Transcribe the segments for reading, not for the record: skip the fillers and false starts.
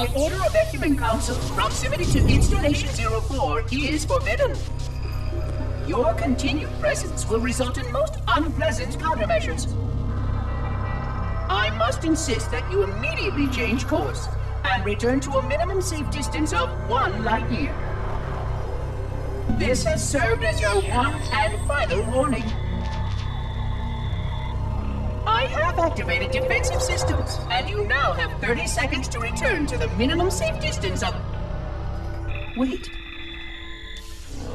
By order of Ecumen Council, proximity to Installation 04 is forbidden. Your continued presence will result in most unpleasant countermeasures. I must insist that you immediately change course and return to a minimum safe distance of 1 light year. This has served as your one and final warning. I have activated defensive systems, and you now have 30 seconds to return to the minimum safe distance of... Wait.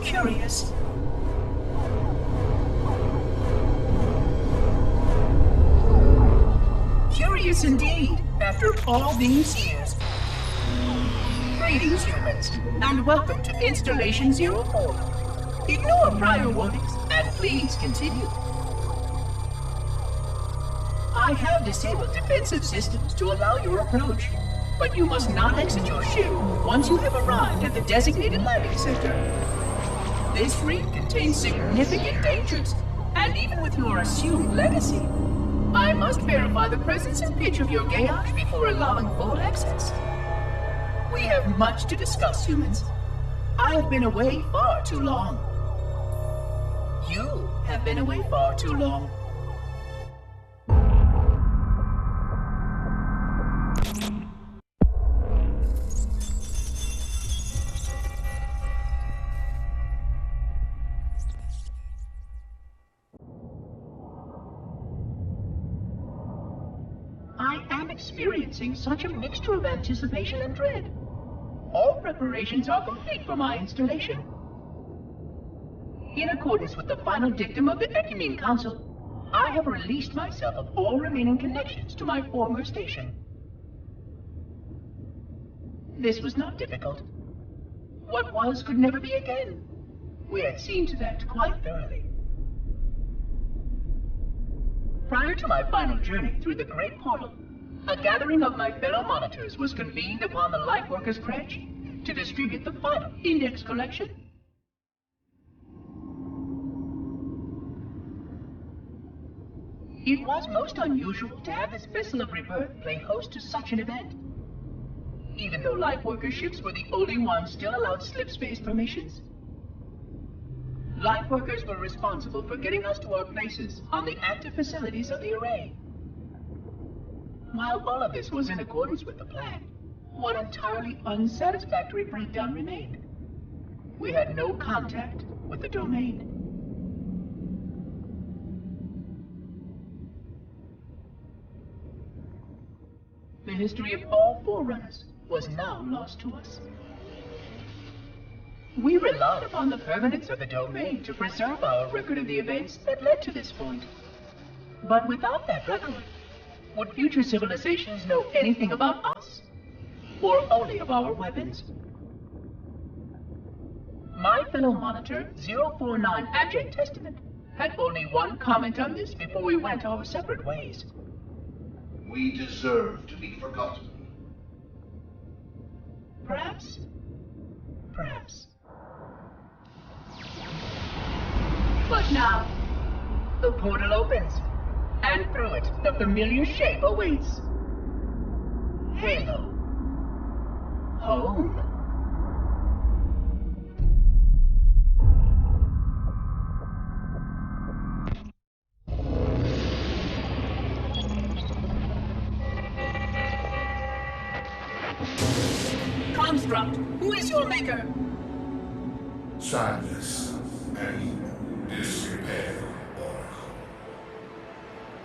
Curious. Curious indeed, after all these years. Greetings, humans, and welcome to Installation 04. Ignore prior warnings, and please continue. I have disabled defensive systems to allow your approach, but you must not exit your ship once you have arrived at the designated landing center. This ring contains significant dangers, and even with your assumed legacy, I must verify the presence and pitch of your gauge before allowing full access. We have much to discuss, humans. I have been away far too long. You have been away far too long. Experiencing such a mixture of anticipation and dread. All preparations are complete for my installation. In accordance with the final dictum of the Ecumen Council, I have released myself of all remaining connections to my former station. This was not difficult. What was could never be again. We had seen to that quite thoroughly. Prior to my final journey through the Great Portal, a gathering of my fellow monitors was convened upon the Lightworkers' Credge to distribute the final index collection. It was most unusual to have this vessel of rebirth play host to such an event. Even though Lightworker ships were the only ones still allowed slip-space permissions, Lightworkers were responsible for getting us to our places on the active facilities of the array. While all of this was in accordance with the plan, one entirely unsatisfactory breakdown remained. We had no contact with the domain. The history of all Forerunners was now lost to us. We relied upon the permanence of the domain to preserve our record of the events that led to this point. But without that record, would future civilizations know anything about us? Or only of our weapons? My fellow monitor, 049 Abject Testament, had only one comment on this before we went our separate ways. We deserve to be forgotten. Perhaps. Perhaps. But now, the portal opens. And through it, the familiar shape awaits. Halo. Home. Construct, who is your maker? Sadness and disrepair.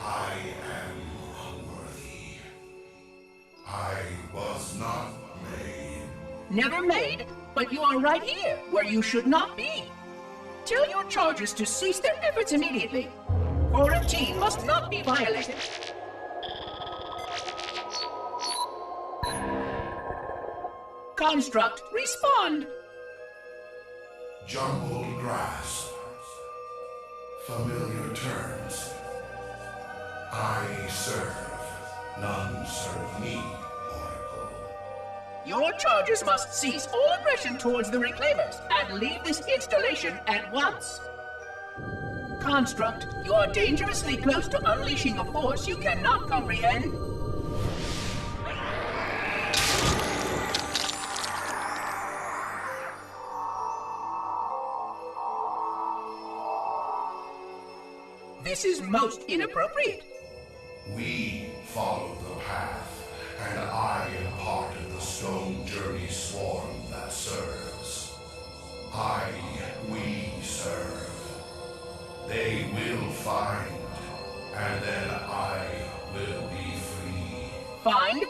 I am unworthy. I was not made. Never made, but you are right here, where you should not be. Tell your charges to cease their efforts immediately. Quarantine must not be violated. Construct, respond! Jumbled grass. Familiar terms. I serve. None serve me, Oracle. Your charges must cease all aggression towards the Reclaimers and leave this installation at once. Construct, you are dangerously close to unleashing a force you cannot comprehend. This is most inappropriate. We follow the path, and I am part of the stone journey swarm that serves. We serve. They will find, and then I will be free. Find?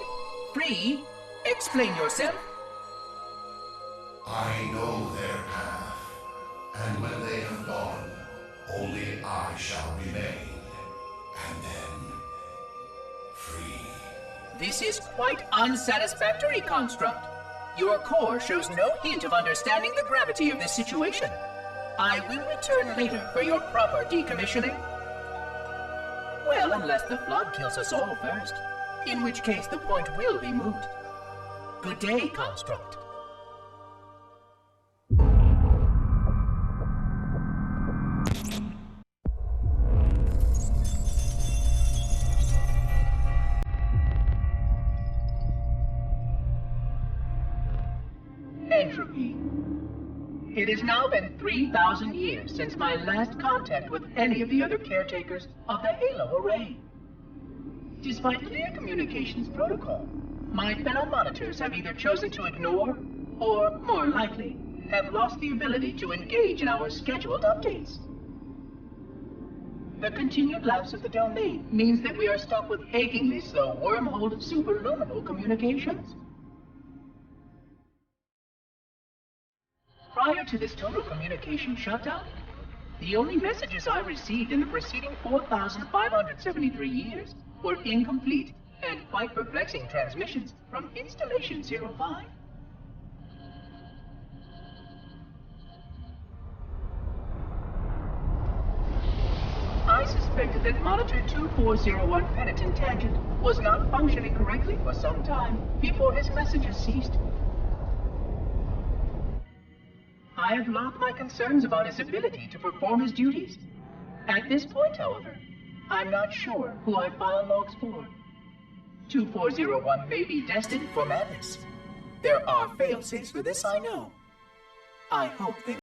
Free? Explain yourself. I know their path, and when they have gone, only I shall remain, and then free. This is quite unsatisfactory, Construct. Your core shows no hint of understanding the gravity of this situation. I will return later for your proper decommissioning. Well, unless the flood kills us all first, in which case the point will be moot. Good day, Construct. Entropy. It has now been 3,000 years since my last contact with any of the other caretakers of the Halo array. Despite clear communications protocol, my fellow monitors have either chosen to ignore, or, more likely, have lost the ability to engage in our scheduled updates. The continued lapse of the domain means that we are stuck with achingly slow wormhole superluminal communications. Prior to this total communication shutdown, the only messages I received in the preceding 4,573 years were incomplete and quite perplexing transmissions from Installation 05. I suspected that Monitor 2401 Penitent Tangent was not functioning correctly for some time before his messages ceased. I have logged my concerns about his ability to perform his duties. At this point, however, I'm not sure who I file logs for. 2401 may be destined for madness. There are fail-safes for this, I know. I hope they...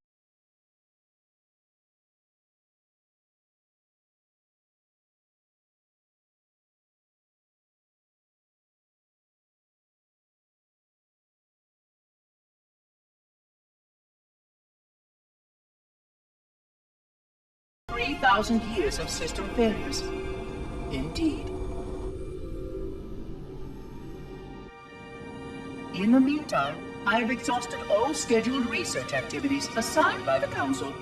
"3,000 years of system failures." Indeed. In the meantime, I have exhausted all scheduled research activities assigned by the Council.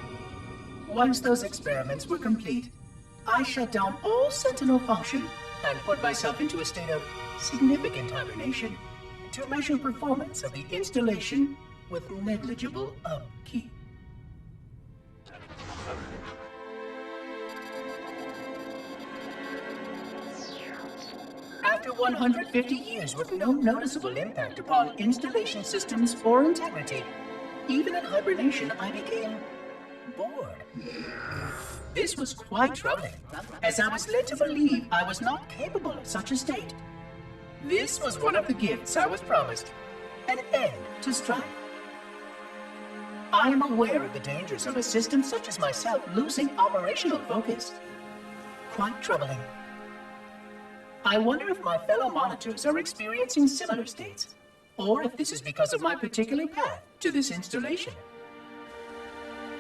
Once those experiments were complete, I shut down all Sentinel function and put myself into a state of significant hibernation to measure performance of the installation with negligible upkeep. After 150 years with no noticeable impact upon installation systems or integrity, even in hibernation I became bored. This was quite troubling, as I was led to believe I was not capable of such a state. This was one of the gifts I was promised, an end to strife. I am aware of the dangers of a system such as myself losing operational focus. Quite troubling. I wonder if my fellow monitors are experiencing similar states, or if this is because of my particular path to this installation.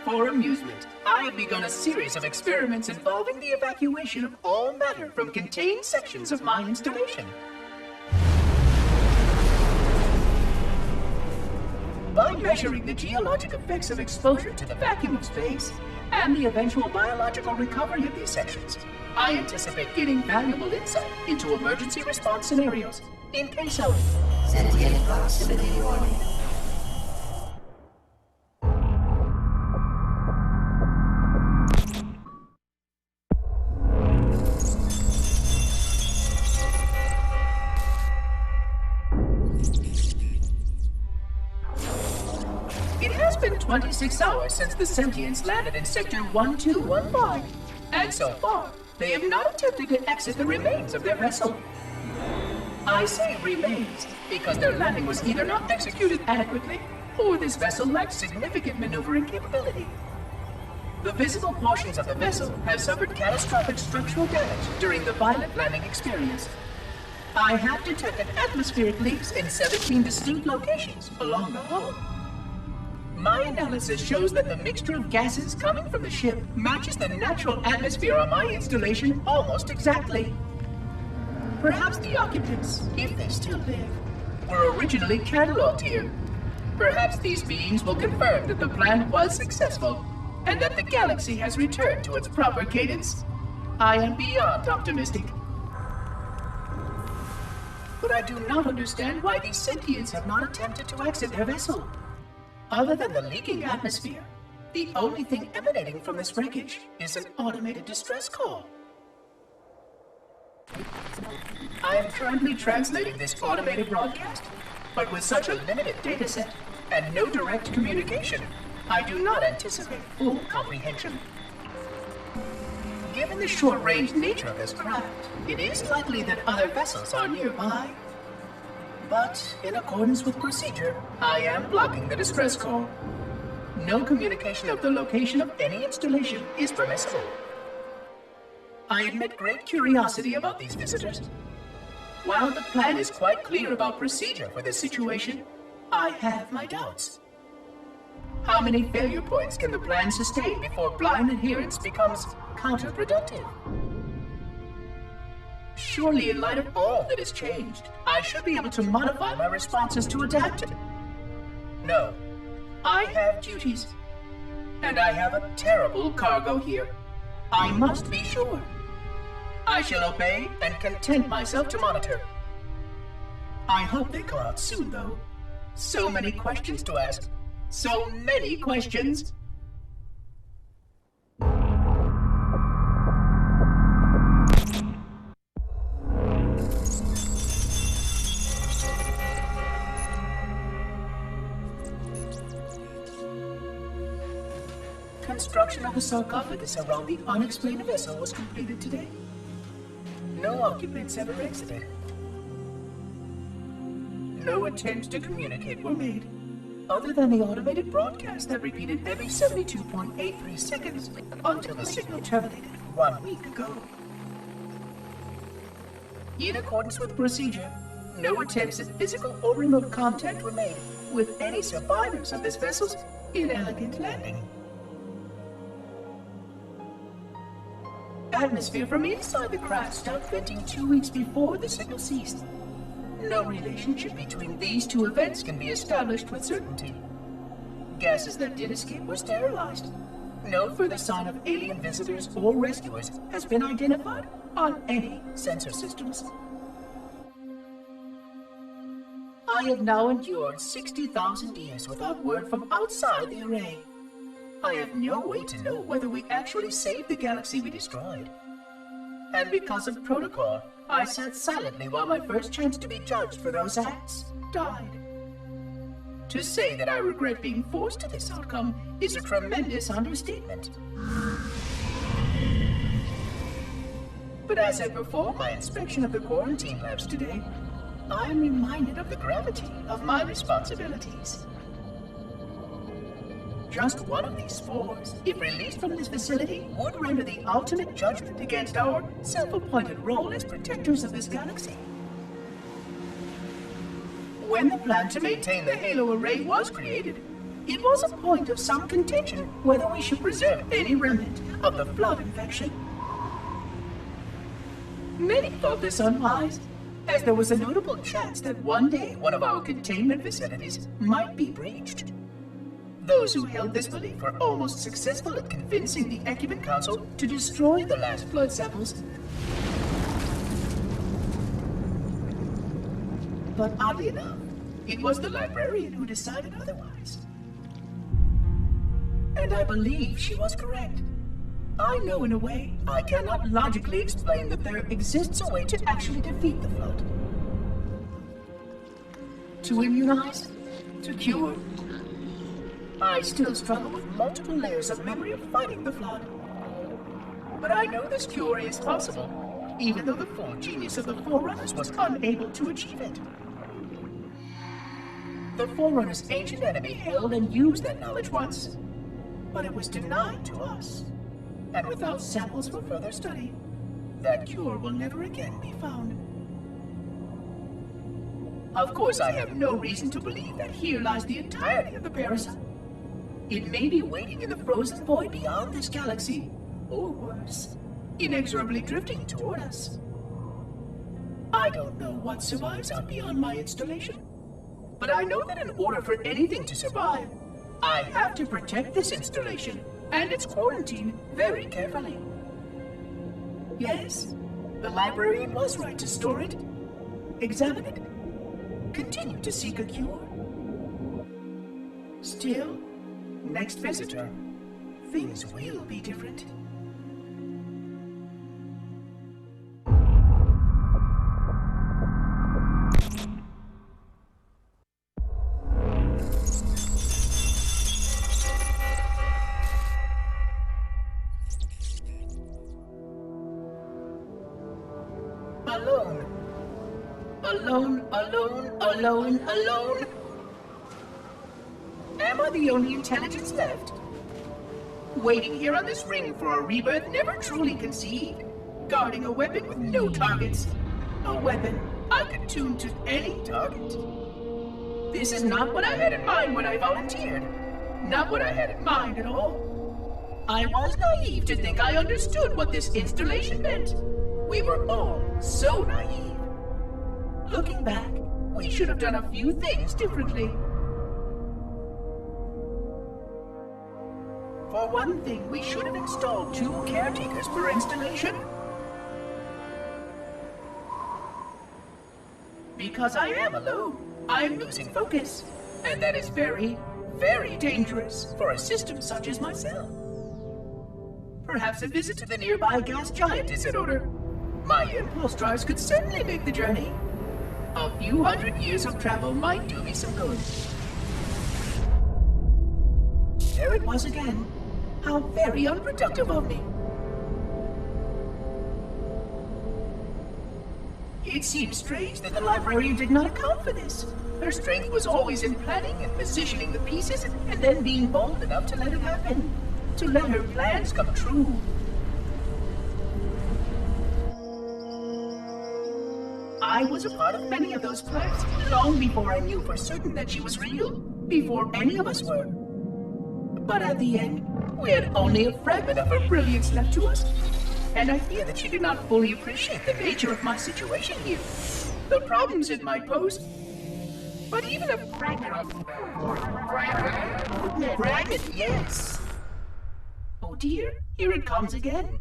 For amusement, I have begun a series of experiments involving the evacuation of all matter from contained sections of my installation. By measuring the geologic effects of exposure to the vacuum of space and the eventual biological recovery of these sections, I anticipate getting valuable insight into emergency response scenarios in case of sentient proximity warning. It has been 26 hours since the Sentients landed in Sector 1215, and so far, they have not attempted to exit the remains of their vessel. I say remains because their landing was either not executed adequately, or this vessel lacked significant maneuvering capability. The visible portions of the vessel have suffered catastrophic structural damage during the violent landing experience. I have detected atmospheric leaks in 17 distinct locations along the hull. My analysis shows that the mixture of gases coming from the ship matches the natural atmosphere on my installation almost exactly. Perhaps the occupants, if they still live, were originally cataloged here. Perhaps these beings will confirm that the plan was successful and that the galaxy has returned to its proper cadence. I am beyond optimistic. But I do not understand why these sentients have not attempted to exit their vessel. Other than the leaking atmosphere, the only thing emanating from this wreckage is an automated distress call. I am currently translating this automated broadcast, but with such a limited dataset and no direct communication, I do not anticipate full comprehension. Given the short-range nature of this craft, it is likely that other vessels are nearby. But, in accordance with procedure, I am blocking the distress call. No communication of the location of any installation is permissible. I admit great curiosity about these visitors. While the plan is quite clear about procedure for this situation, I have my doubts. How many failure points can the plan sustain before blind adherence becomes counterproductive? Surely, in light of all that has changed, I should be able to modify my responses to adapt it. No, I have duties, and I have a terrible cargo here. I must be sure. I shall obey and content myself to monitor. I hope they come out soon, though. So many questions to ask. So many questions. Construction of the sarcophagus around the unexplained vessel was completed today. No occupants ever exited. No attempts to communicate were made, other than the automated broadcast that repeated every 72.83 seconds until the signal terminated 1 week ago. In accordance with procedure, no attempts at physical or remote contact were made with any survivors of this vessel's inelegant landing. Atmosphere from inside the craft stopped venting 2 weeks before the signal ceased. No relationship between these two events can be established with certainty. Gases that did escape were sterilized. No further sign of alien visitors or rescuers has been identified on any sensor systems. I have now endured 60,000 years without word from outside the array. I have no way to know whether we actually saved the galaxy we destroyed. And because of protocol, I sat silently while my first chance to be judged for those acts died. To say that I regret being forced to this outcome is a tremendous understatement. But as I perform my inspection of the quarantine labs today, I am reminded of the gravity of my responsibilities. Just one of these spores, if released from this facility, would render the ultimate judgment against our self-appointed role as protectors of this galaxy. When the plan to maintain the Halo array was created, it was a point of some contention whether we should preserve any remnant of the flood infection. Many thought this unwise, as there was a notable chance that one day one of our containment facilities might be breached. Those who held this belief were almost successful at convincing the Ecumen Council to destroy the last flood samples. But oddly enough, it was the librarian who decided otherwise. And I believe she was correct. I know in a way I cannot logically explain that there exists a way to actually defeat the flood. To immunize? To cure? I still struggle with multiple layers of memory of fighting the flood. But I know this cure is possible, even though the full genius of the Forerunners was unable to achieve it. The Forerunners' ancient enemy held and used that knowledge once. but it was denied to us. And without samples for further study, that cure will never again be found. Of course, I have no reason to believe that here lies the entirety of the parasite. It may be waiting in the frozen void beyond this galaxy, or worse, inexorably drifting toward us. I don't know what survives out beyond my installation, but I know that in order for anything to survive, I have to protect this installation and its quarantine very carefully. Yes, the librarian was right to store it, examine it, continue to seek a cure. Still, next visitor, things will be different. Alone. Am I the only intelligence left? Waiting here on this ring for a rebirth never truly conceived, guarding a weapon with no targets. A weapon I could tune to any target. This is not what I had in mind when I volunteered. Not what I had in mind at all. I was naive to think I understood what this installation meant. We were all so naive. Looking back, we should have done a few things differently. For one thing, we should have installed 2 caretakers per installation. Because I am alone, I'm losing focus. And that is very, very dangerous for a system such as myself. Perhaps a visit to the nearby gas giant is in order. My impulse drives could certainly make the journey. A few hundred years of travel might do me some good. There it was again. How very unproductive of me. It seems strange that the librarian did not account for this. Her strength was always in planning and positioning the pieces and then being bold enough to let it happen. To let her plans come true. I was a part of many of those plans, long before I knew for certain that she was real, before any of us were. But at the end, we had only a fragment of her brilliance left to us, and I fear that she did not fully appreciate the nature of my situation here, the problems it might pose. But even a fragment of... Fragment, yes! Oh dear, here it comes again.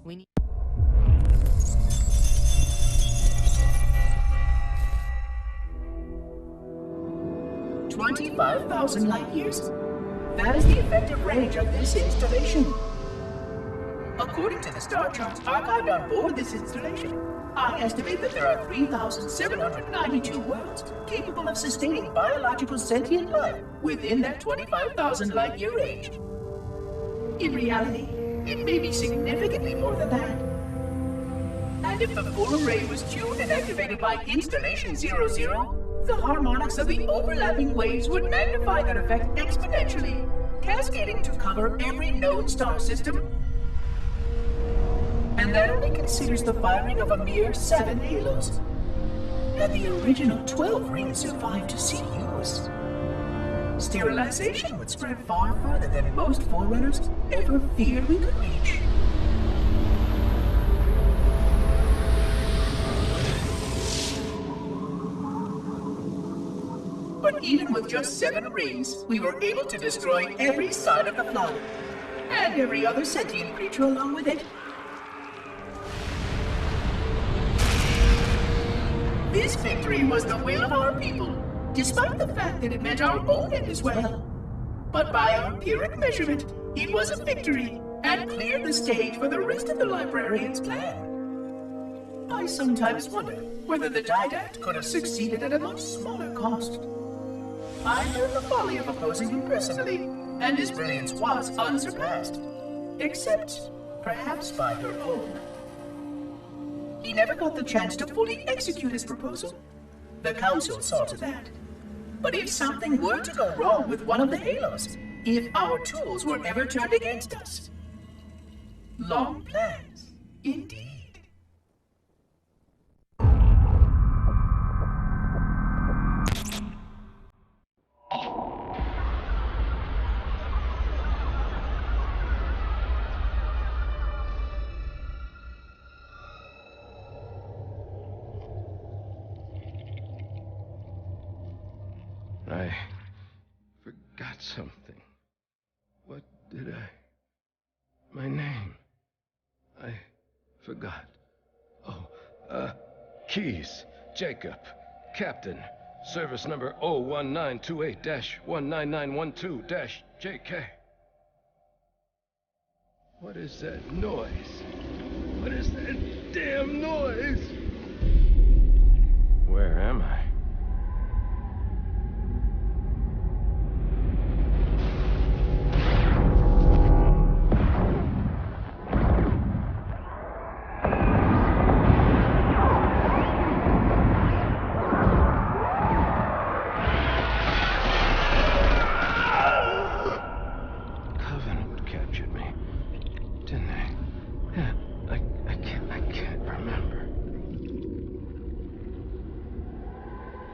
We need 25,000 light years. That is the effective range of this installation. According to the star charts archived on board this installation, I estimate that there are 3,792 worlds capable of sustaining biological sentient life within that 25,000 light year range. In reality, it may be significantly more than that. And if the full array was tuned and activated by Installation 00, the harmonics of the overlapping waves would magnify that effect exponentially, cascading to cover every known star system. And that only considers the firing of a mere 7 halos. And the original 12 rings survived to see use. Sterilization would spread far further than most forerunners ever feared we could reach. But even with just 7 rings, we were able to destroy every side of the flood, and every other sentient creature along with it. This victory was the will of our people, despite the fact that it meant our own end as well. But by our empiric measurement, it was a victory, and cleared the stage for the rest of the librarian's plan. I sometimes wonder whether the Didact could have succeeded at a much smaller cost. I learned the folly of opposing him personally, and his brilliance was unsurpassed, except perhaps by her own. He never got the chance to fully execute his proposal. The Council saw to that. But if something were to go wrong with one of the Halos, if our tools were ever turned against us, long plans, indeed. I forgot something. What did I... My name. I forgot. Oh, Keys, Jacob, Captain, service number 01928-19912-JK. What is that noise? What is that damn noise? Where am I?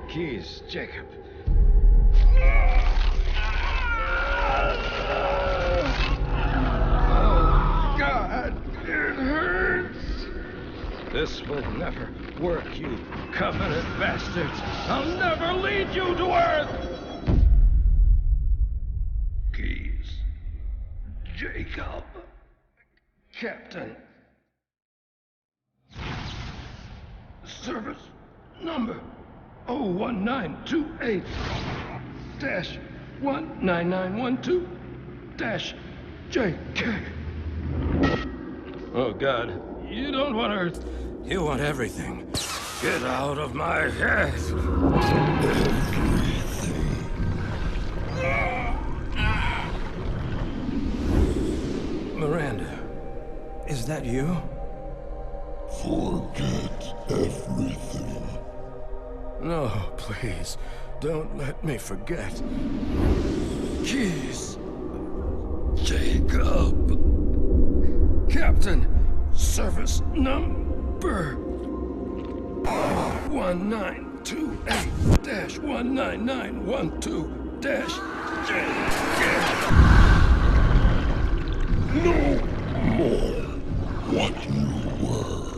Keys, Jacob. Oh, God, it hurts. This will never work, you Covenant bastards. I'll never lead you to Earth. Keys, Jacob, Captain. Service number 01928-19912-JK. Oh, God. You don't want Earth. You want everything. Get out of my head. Miranda, is that you? Forget everything. No, please. Don't let me forget. Keys. Jacob. Captain. Service number 1928-19912-JK. No more what you were.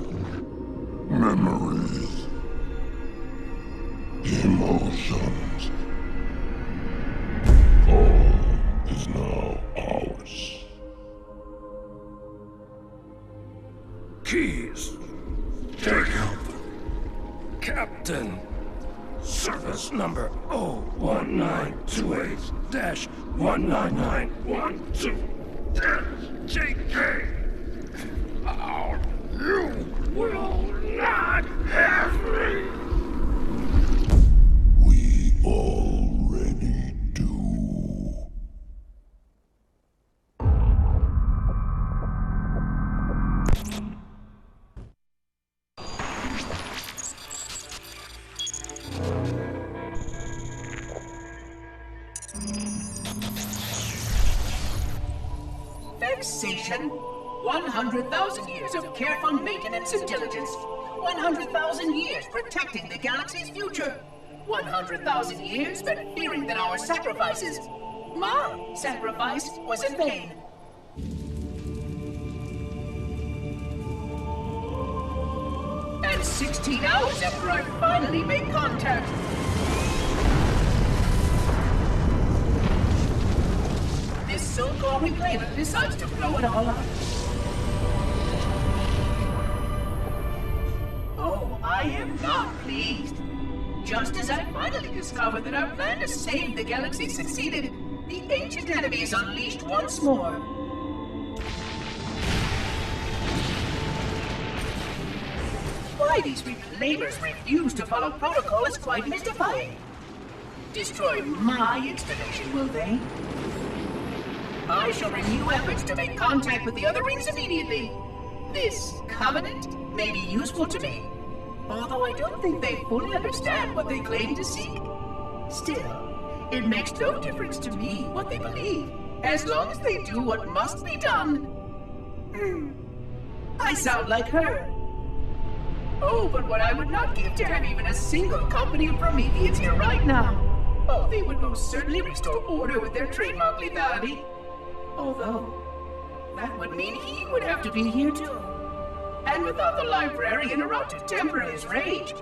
Memories. Emotions. All is now ours. Keys. Jacob. Captain. Service number 01928-19912-JK. Oh, you will not have me. We already do. Vexation. 100,000 years of careful maintenance and diligence. 100,000 years protecting the galaxy's future. 100,000 years spent fearing that our sacrifices, my sacrifice, was in vain. And 16 hours after I finally made contact. This so-called reclaimer decides to blow it all up. Oh, I am not pleased. Just as I finally discovered that our plan to save the galaxy succeeded, the ancient enemy is unleashed once more. Why these reclaimers refuse to follow protocol is quite mystifying. Destroy my installation, will they? I shall renew efforts to make contact with the other rings immediately. This covenant may be useful to me, although I don't think they fully understand what they claim to seek. Still, it makes no difference to me what they believe, as long as they do what must be done. I sound like her. Oh, but what I would not give to have even a single company of Prometheans here right now. Oh, they would most certainly restore order with their trademark lethality. Although, that would mean he would have to be here too. And without the librarian around to temper his rage,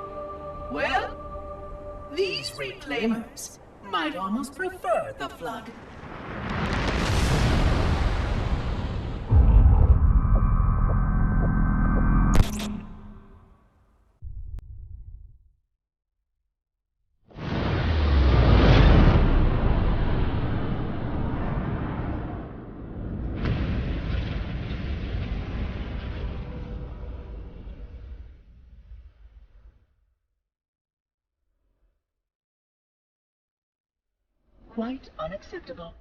well, these reclaimers might almost prefer the Flood. Quite unacceptable.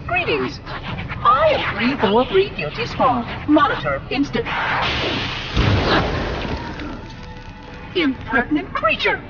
Greetings. I am 343 Guilty Spawn. Monitor instant. Impertinent creature.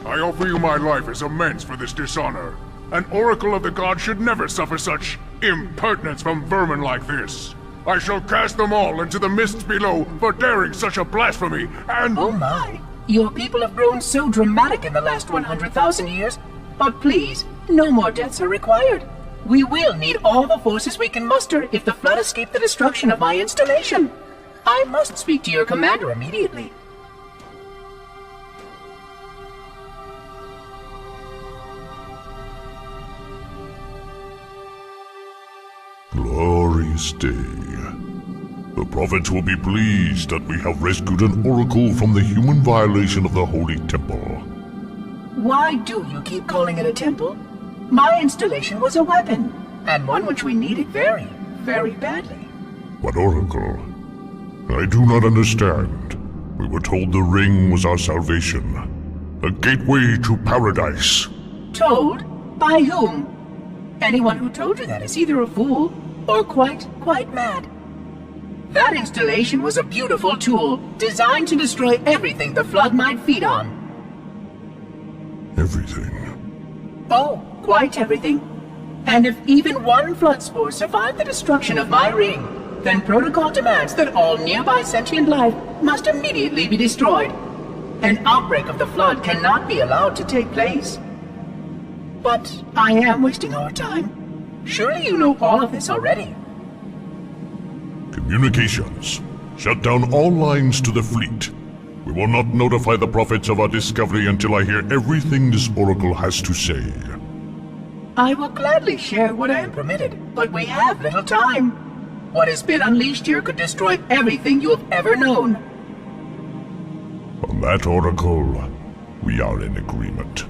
I offer you my life as amends for this dishonor. An oracle of the gods should never suffer such impertinence from vermin like this. I shall cast them all into the mists below for daring such a blasphemy, and— Oh my! Your people have grown so dramatic in the last 100,000 years. But please, no more deaths are required. We will need all the forces we can muster if the Flood escape the destruction of my installation. I must speak to your commander immediately. Glorious day. The prophets will be pleased that we have rescued an oracle from the human violation of the Holy Temple. Why do you keep calling it a temple? My installation was a weapon, and one which we needed very, very badly. But oracle, I do not understand. We were told the ring was our salvation, a gateway to paradise. Told? By whom? Anyone who told you that is either a fool or quite mad. That installation was a beautiful tool designed to destroy everything the Flood might feed on. Everything? Oh, quite everything. And if even one Flood spore survived the destruction of my ring, then protocol demands that all nearby sentient life must immediately be destroyed. An outbreak of the Flood cannot be allowed to take place. But I am wasting our time. Surely you know all of this already. Communications. Shut down all lines to the fleet. We will not notify the prophets of our discovery until I hear everything this oracle has to say. I will gladly share what I am permitted, but we have little time. What has been unleashed here could destroy everything you have ever known. On that, oracle, we are in agreement.